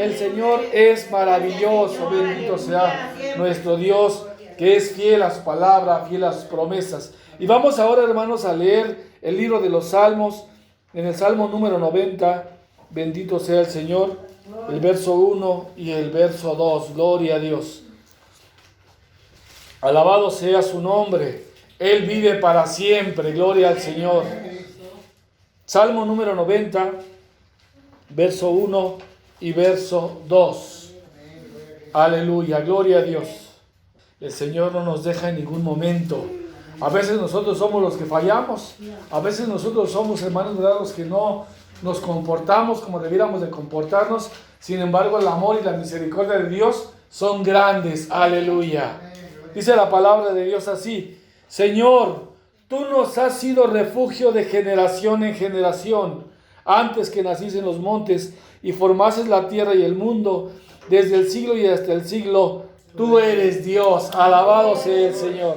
El Señor es maravilloso. Bendito sea nuestro Dios, que es fiel a su palabra, fiel a sus promesas. Y vamos ahora, hermanos, a leer el libro de los Salmos, en el Salmo número 90. Bendito sea el Señor, el verso 1 y el verso 2. Gloria a Dios. Alabado sea su nombre. Él vive para siempre. Gloria al Señor. Salmo número 90, verso 1 y verso 2. Aleluya, gloria a Dios. El Señor no nos deja en ningún momento. A veces nosotros somos los que fallamos. A veces nosotros somos, hermanos, los que no nos comportamos como debiéramos de comportarnos. Sin embargo, el amor y la misericordia de Dios son grandes. Aleluya. Dice la palabra de Dios así: Señor, tú nos has sido refugio de generación en generación, antes que nacís en los montes y formases la tierra y el mundo, desde el siglo y hasta el siglo, tú eres Dios. Alabado sea el Señor.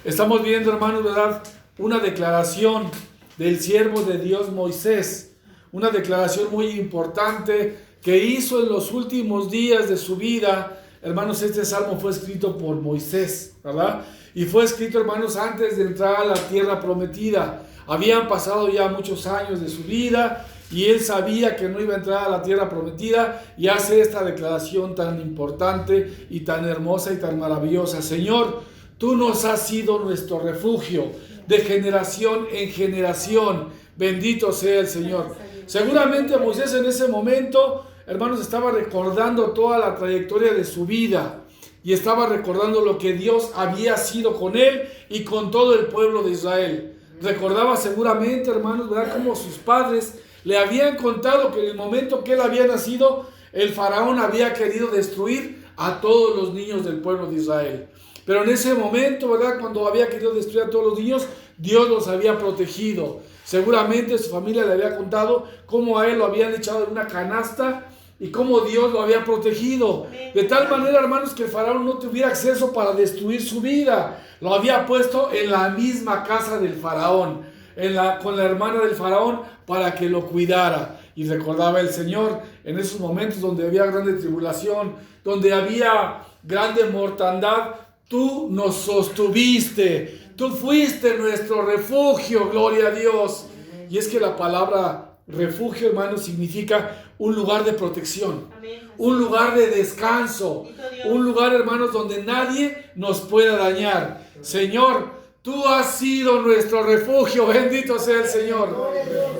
Estamos viendo, hermanos, ¿verdad?, una declaración del siervo de Dios Moisés, una declaración muy importante que hizo en los últimos días de su vida. Hermanos, este salmo fue escrito por Moisés, ¿verdad? Y fue escrito, hermanos, antes de entrar a la tierra prometida. Habían pasado ya muchos años de su vida y él sabía que no iba a entrar a la tierra prometida, y hace esta declaración tan importante y tan hermosa y tan maravillosa: Señor, tú nos has sido nuestro refugio de generación en generación. Bendito sea el Señor. Seguramente Moisés en ese momento, hermanos, estaba recordando toda la trayectoria de su vida y estaba recordando lo que Dios había sido con él y con todo el pueblo de Israel. Recordaba seguramente, hermanos, ¿verdad?, cómo sus padres le habían contado que en el momento que él había nacido, el faraón había querido destruir a todos los niños del pueblo de Israel. Pero en ese momento, ¿verdad?, cuando había querido destruir a todos los niños, Dios los había protegido. Seguramente su familia le había contado cómo a él lo habían echado en una canasta y cómo Dios lo había protegido. De tal manera, hermanos, que el faraón no tuviera acceso para destruir su vida. Lo había puesto en la misma casa del faraón, con la hermana del faraón, para que lo cuidara. Y recordaba el Señor en esos momentos donde había grande tribulación, donde había grande mortandad: tú nos sostuviste, tú fuiste nuestro refugio. Gloria a Dios. Y es que la palabra refugio, hermanos, significa un lugar de protección, un lugar de descanso, un lugar, hermanos, donde nadie nos pueda dañar. Señor, tú has sido nuestro refugio. Bendito sea el Señor.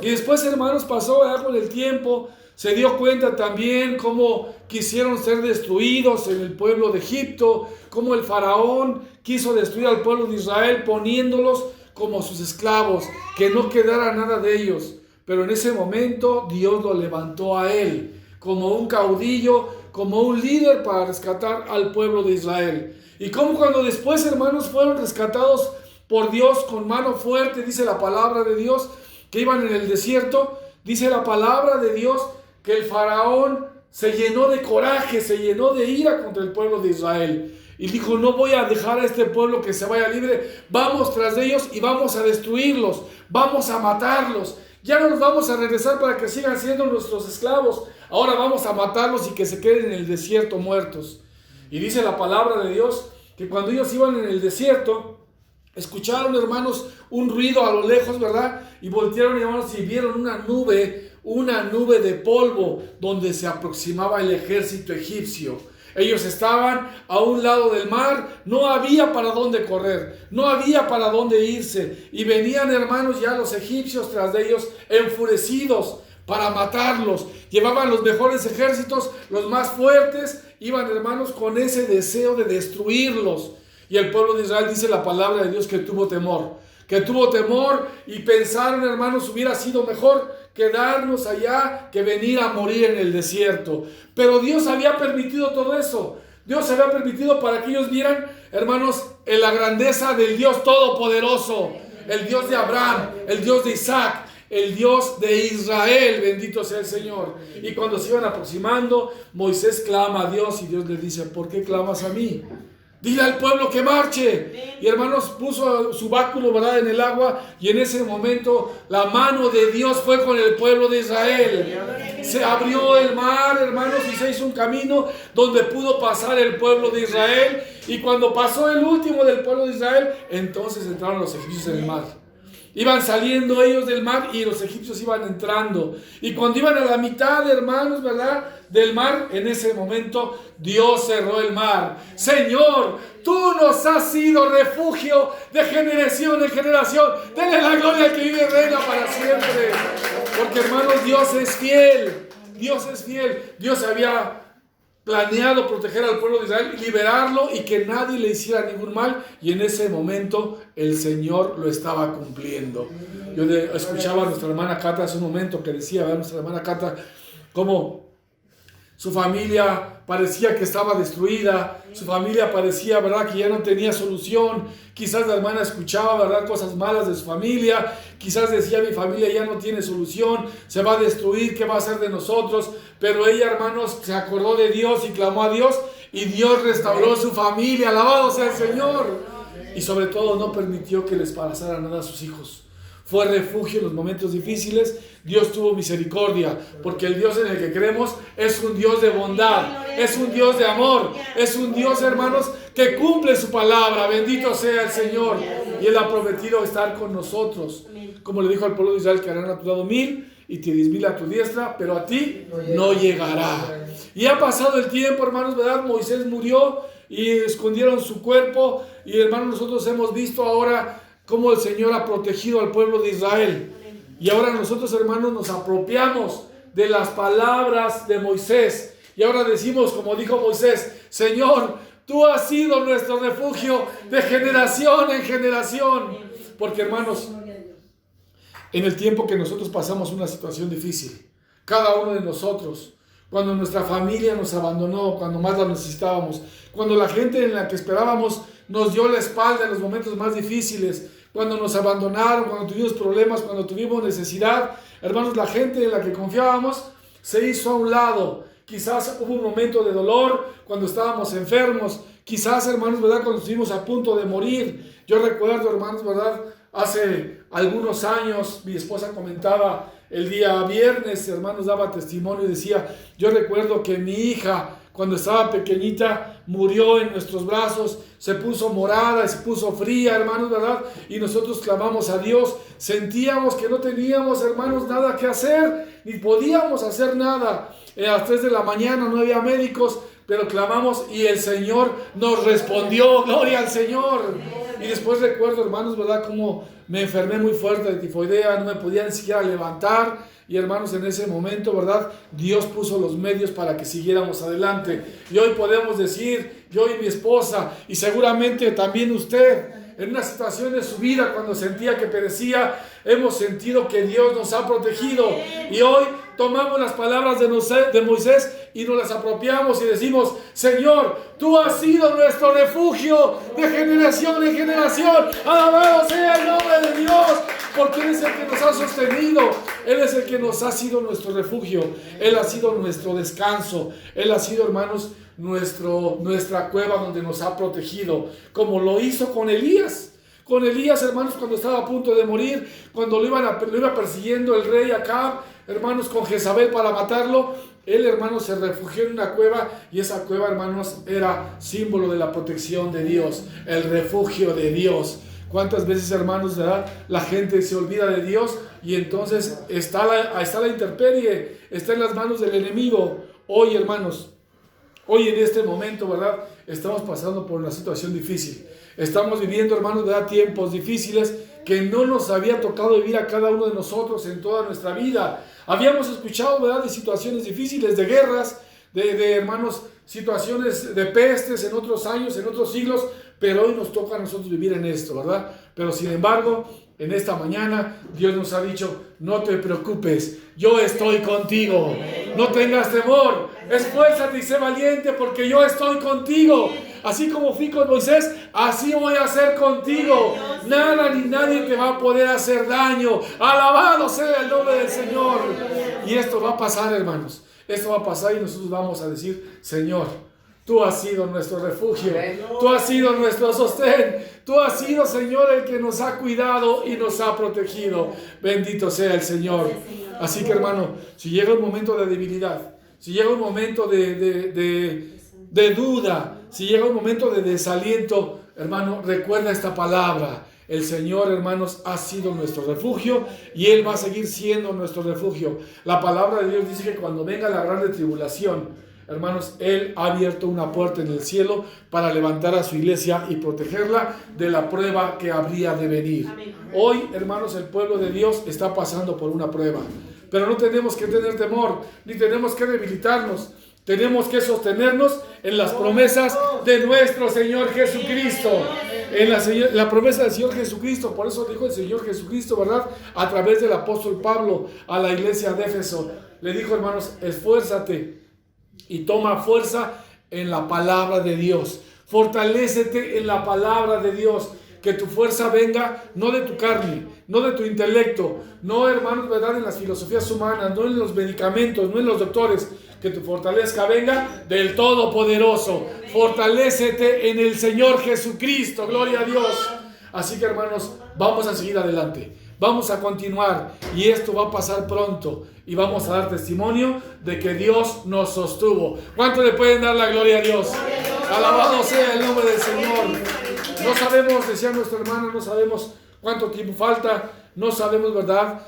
Y después, hermanos, pasó con el tiempo. Se dio cuenta también cómo quisieron ser destruidos en el pueblo de Egipto, cómo el faraón quiso destruir al pueblo de Israel poniéndolos como sus esclavos, que no quedara nada de ellos. Pero en ese momento Dios lo levantó a él como un caudillo, como un líder para rescatar al pueblo de Israel. Y como cuando después, hermanos, fueron rescatados por Dios con mano fuerte, dice la palabra de Dios, que iban en el desierto, dice la palabra de Dios que el faraón se llenó de coraje, se llenó de ira contra el pueblo de Israel. Y dijo: no voy a dejar a este pueblo que se vaya libre, vamos tras de ellos y vamos a destruirlos, vamos a matarlos. Ya no nos vamos a regresar para que sigan siendo nuestros esclavos, ahora vamos a matarlos y que se queden en el desierto muertos. Y dice la palabra de Dios que cuando ellos iban en el desierto, escucharon, hermanos, un ruido a lo lejos, ¿verdad? Y voltearon, hermanos, y vieron una nube de polvo donde se aproximaba el ejército egipcio. Ellos estaban a un lado del mar, no había para dónde correr, no había para dónde irse. Y venían, hermanos, ya los egipcios tras de ellos enfurecidos para matarlos. Llevaban los mejores ejércitos, los más fuertes, iban, hermanos, con ese deseo de destruirlos. Y el pueblo de Israel, dice la palabra de Dios, que tuvo temor y pensaron, hermanos, hubiera sido mejor quedarnos allá que venir a morir en el desierto. Pero Dios había permitido todo eso. Dios había permitido para que ellos vieran, hermanos, en la grandeza del Dios Todopoderoso, el Dios de Abraham, el Dios de Isaac, el Dios de Israel. Bendito sea el Señor. Y cuando se iban aproximando, Moisés clama a Dios y Dios le dice: ¿por qué clamas a mí? Dile al pueblo que marche. Y, hermanos, puso su báculo, ¿verdad?, en el agua, y en ese momento la mano de Dios fue con el pueblo de Israel. Se abrió el mar, hermanos, y se hizo un camino donde pudo pasar el pueblo de Israel. Y cuando pasó el último del pueblo de Israel, entonces entraron los egipcios en el mar. Iban saliendo ellos del mar y los egipcios iban entrando. Y cuando iban a la mitad, hermanos, ¿verdad?, del mar, en ese momento Dios cerró el mar. Señor, tú nos has sido refugio de generación en generación. Denle la gloria al que vive y reina para siempre. Porque, hermanos, Dios es fiel. Dios es fiel. Dios había planeado proteger al pueblo de Israel, liberarlo y que nadie le hiciera ningún mal, y en ese momento el Señor lo estaba cumpliendo. Yo escuchaba a nuestra hermana Cata hace un momento que decía, ¿verdad?, nuestra hermana Cata, cómo su familia parecía que estaba destruida, su familia parecía, ¿verdad?, que ya no tenía solución. Quizás la hermana escuchaba, ¿verdad?, cosas malas de su familia, quizás decía, mi familia ya no tiene solución, se va a destruir, ¿qué va a hacer de nosotros? Pero ella, hermanos, se acordó de Dios y clamó a Dios, y Dios restauró su familia, alabado sea el Señor. Y sobre todo no permitió que les pasara nada a sus hijos. Fue refugio en los momentos difíciles. Dios tuvo misericordia, porque el Dios en el que creemos es un Dios de bondad, es un Dios de amor, es un Dios, hermanos, que cumple su palabra. Bendito sea el Señor. Y Él ha prometido estar con nosotros, como le dijo al pueblo de Israel, que harán a tu lado 1000 y te 10,000 a tu diestra, pero a ti no llegará. Y ha pasado el tiempo, hermanos, ¿verdad? Moisés murió y escondieron su cuerpo, y, hermanos, nosotros hemos visto ahora cómo el Señor ha protegido al pueblo de Israel. Y ahora nosotros, hermanos, nos apropiamos de las palabras de Moisés. Y ahora decimos, como dijo Moisés, Señor, tú has sido nuestro refugio de generación en generación. Porque, hermanos, en el tiempo que nosotros pasamos una situación difícil, cada uno de nosotros, cuando nuestra familia nos abandonó, cuando más la necesitábamos, cuando la gente en la que esperábamos nos dio la espalda en los momentos más difíciles, cuando nos abandonaron, cuando tuvimos problemas, cuando tuvimos necesidad, hermanos, la gente en la que confiábamos se hizo a un lado. Quizás hubo un momento de dolor cuando estábamos enfermos, quizás, hermanos, ¿verdad?, cuando estuvimos a punto de morir. Yo recuerdo, hermanos, ¿verdad?, hace algunos años mi esposa comentaba el día viernes, hermanos, daba testimonio y decía, yo recuerdo que mi hija, cuando estaba pequeñita, murió en nuestros brazos, se puso morada, se puso fría, hermanos, ¿verdad? Y nosotros clamamos a Dios, sentíamos que no teníamos, hermanos, nada que hacer, ni podíamos hacer nada. A las 3 de la mañana no había médicos, pero clamamos y el Señor nos respondió, gloria al Señor. Y después recuerdo, hermanos, ¿verdad?, cómo me enfermé muy fuerte de tifoidea, no me podía ni siquiera levantar. Y, hermanos, en ese momento, ¿verdad?, Dios puso los medios para que siguiéramos adelante. Y hoy podemos decir, yo y mi esposa, y seguramente también usted, en una situación de su vida cuando sentía que perecía, hemos sentido que Dios nos ha protegido. Y hoy tomamos las palabras de Moisés y nos las apropiamos y decimos, Señor, tú has sido nuestro refugio de generación en generación. Alabado sea el nombre de Dios, porque Él es el que nos ha sostenido. Él es el que nos ha sido nuestro refugio. Él ha sido nuestro descanso. Él ha sido, hermanos, nuestra cueva donde nos ha protegido, como lo hizo con Elías. Con Elías, hermanos, cuando estaba a punto de morir, cuando lo iba persiguiendo el rey Acab, hermanos, con Jezabel para matarlo, él, hermanos, se refugió en una cueva, y esa cueva, hermanos, era símbolo de la protección de Dios, el refugio de Dios. ¿Cuántas veces, hermanos, ¿verdad?, la gente se olvida de Dios y entonces está la intemperie, está en las manos del enemigo? Hoy, hermanos, hoy en este momento, ¿verdad?, estamos pasando por una situación difícil. Estamos viviendo, hermanos, ¿verdad?, tiempos difíciles que no nos había tocado vivir a cada uno de nosotros en toda nuestra vida. Habíamos escuchado, ¿verdad?, de situaciones difíciles, de guerras, de hermanos, situaciones de pestes en otros años, en otros siglos, pero hoy nos toca a nosotros vivir en esto, ¿verdad? Pero sin embargo, en esta mañana Dios nos ha dicho, no te preocupes, yo estoy contigo, no tengas temor, esfuérzate y sé valiente porque yo estoy contigo. Así como fui con Moisés, así voy a ser contigo. Nada ni nadie te va a poder hacer daño. Alabado sea el nombre del Señor. Y esto va a pasar, hermanos. Esto va a pasar y nosotros vamos a decir, Señor, tú has sido nuestro refugio, tú has sido nuestro sostén, tú has sido, Señor, el que nos ha cuidado y nos ha protegido. Bendito sea el Señor. Así que, hermano, si llega un momento de debilidad, si llega un momento de duda, si llega un momento de desaliento, hermano, recuerda esta palabra. El Señor, hermanos, ha sido nuestro refugio y Él va a seguir siendo nuestro refugio. La palabra de Dios dice que cuando venga la grande tribulación, hermanos, Él ha abierto una puerta en el cielo para levantar a su iglesia y protegerla de la prueba que habría de venir. Hoy, hermanos, el pueblo de Dios está pasando por una prueba, pero no tenemos que tener temor, ni tenemos que debilitarnos. Tenemos que sostenernos en las promesas de nuestro Señor Jesucristo. En la promesa del Señor Jesucristo. Por eso dijo el Señor Jesucristo, ¿verdad? A través del apóstol Pablo a la iglesia de Éfeso. Le dijo, hermanos, esfuérzate y toma fuerza en la palabra de Dios. Fortalécete en la palabra de Dios. Que tu fuerza venga no de tu carne, no de tu intelecto, no, hermanos, ¿verdad? En las filosofías humanas, no en los medicamentos, no en los doctores. Que tu fortaleza venga del Todopoderoso. Fortalécete en el Señor Jesucristo. Gloria a Dios. Así que, hermanos, vamos a seguir adelante. Vamos a continuar y esto va a pasar pronto y vamos a dar testimonio de que Dios nos sostuvo. ¿Cuánto le pueden dar la gloria a Dios? Alabado sea el nombre del Señor. No sabemos, decía nuestro hermano, no sabemos cuánto tiempo falta, no sabemos, ¿verdad?,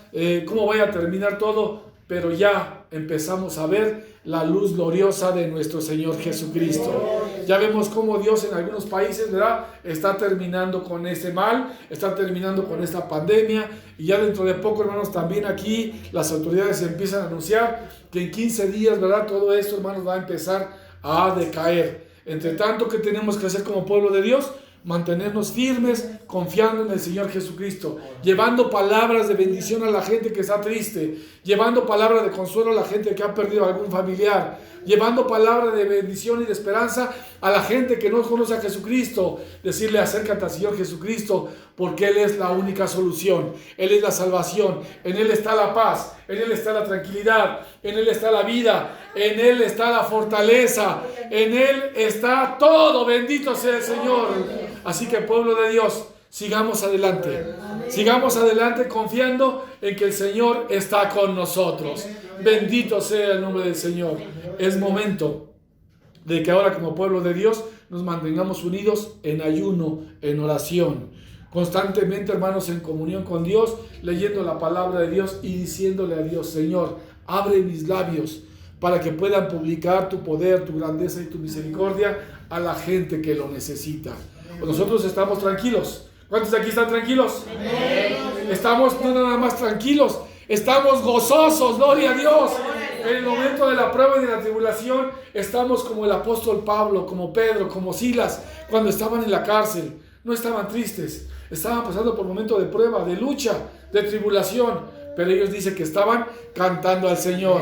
cómo vaya a terminar todo, pero ya empezamos a ver la luz gloriosa de nuestro Señor Jesucristo. Ya vemos cómo Dios en algunos países, ¿verdad?, está terminando con ese mal, está terminando con esta pandemia, y ya dentro de poco, hermanos, también aquí las autoridades empiezan a anunciar que en 15 días, ¿verdad?, todo esto, hermanos, va a empezar a decaer. Entre tanto, ¿qué tenemos que hacer como pueblo de Dios? Mantenernos firmes, confiando en el Señor Jesucristo, llevando palabras de bendición a la gente que está triste, llevando palabras de consuelo a la gente que ha perdido a algún familiar, llevando palabras de bendición y de esperanza a la gente que no conoce a Jesucristo. Decirle, acércate al Señor Jesucristo, porque Él es la única solución, Él es la salvación, en Él está la paz, en Él está la tranquilidad, en Él está la vida, en Él está la fortaleza, en Él está todo. Bendito sea el Señor. Así que, pueblo de Dios, sigamos adelante confiando en que el Señor está con nosotros. Bendito sea el nombre del Señor. Es momento de que ahora, como pueblo de Dios, nos mantengamos unidos en ayuno, en oración, constantemente, hermanos, en comunión con Dios, leyendo la palabra de Dios y diciéndole a Dios: Señor, abre mis labios para que puedan publicar tu poder, tu grandeza y tu misericordia a la gente que lo necesita. Nosotros estamos tranquilos. ¿Cuántos de aquí están tranquilos? Estamos no nada más tranquilos, estamos gozosos, gloria a Dios. En el momento de la prueba y de la tribulación estamos como el apóstol Pablo, como Pedro, como Silas, cuando estaban en la cárcel. No estaban tristes, estaban pasando por momentos de prueba, de lucha, de tribulación, pero ellos dicen que estaban cantando al Señor.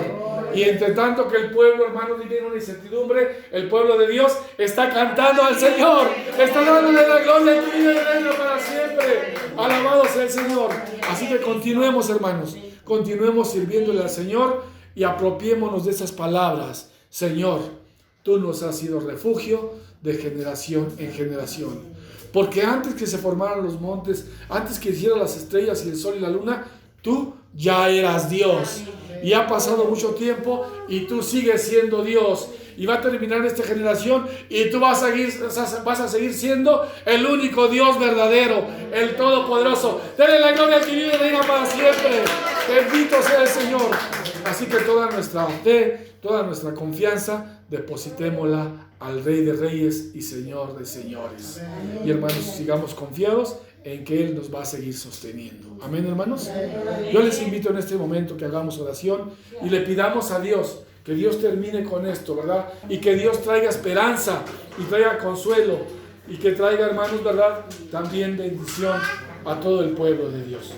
Y entre tanto que el pueblo, hermano, vive en una incertidumbre, el pueblo de Dios está cantando al Señor, está dándole la gloria que vive el reino para siempre. Alabado sea el Señor. Así que continuemos, hermanos, continuemos sirviéndole al Señor y apropiémonos de esas palabras. Señor, tú nos has sido refugio de generación en generación. Porque antes que se formaran los montes, antes que hicieran las estrellas y el sol y la luna, tú ya eras Dios. Y ha pasado mucho tiempo y tú sigues siendo Dios. Y va a terminar esta generación y tú vas a seguir siendo el único Dios verdadero, el Todopoderoso. Denle la gloria al que vive y reina para siempre. Bendito sea el Señor. Así que toda nuestra fe, toda nuestra confianza, depositémosla al Rey de Reyes y Señor de Señores. Y, hermanos, sigamos confiados en que Él nos va a seguir sosteniendo. Amén, hermanos. Yo les invito en este momento que hagamos oración y le pidamos a Dios que Dios termine con esto, ¿verdad? Y que Dios traiga esperanza y traiga consuelo y que traiga, hermanos, ¿verdad?, también bendición a todo el pueblo de Dios.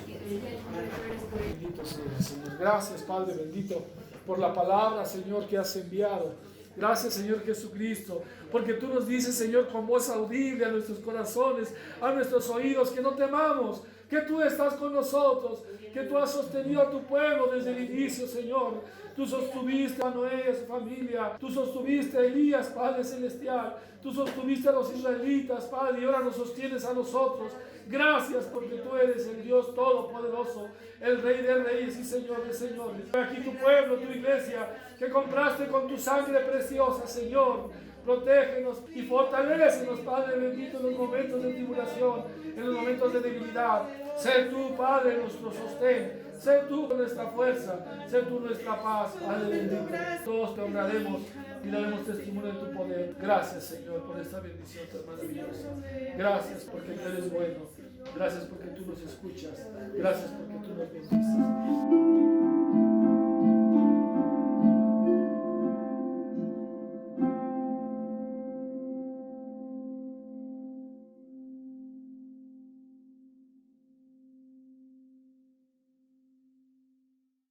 Bendito sea el Señor. Gracias, Padre bendito, por la palabra, Señor, que has enviado. Gracias, Señor Jesucristo, porque tú nos dices, Señor, con voz audible a nuestros corazones, a nuestros oídos, que no temamos, que tú estás con nosotros, que tú has sostenido a tu pueblo desde el inicio, Señor. Tú sostuviste a Noé y a su familia, tú sostuviste a Elías, Padre Celestial, tú sostuviste a los israelitas, Padre, y ahora nos sostienes a nosotros. Gracias porque tú eres el Dios Todopoderoso, el Rey de Reyes y Señor de Señores. Aquí tu pueblo, tu iglesia, que compraste con tu sangre preciosa, Señor. Protégenos y fortalécenos, Padre bendito, en los momentos de tribulación, en los momentos de debilidad. Sé tú, Padre, nuestro sostén. Sé tú nuestra fuerza. Sé tú nuestra paz, Padre bendito. Todos te honraremos y daremos testimonio de tu poder. Gracias, Señor, por esta bendición tan maravillosa. Gracias porque tú eres bueno. Gracias porque tú nos escuchas. Gracias porque tú nos bendices.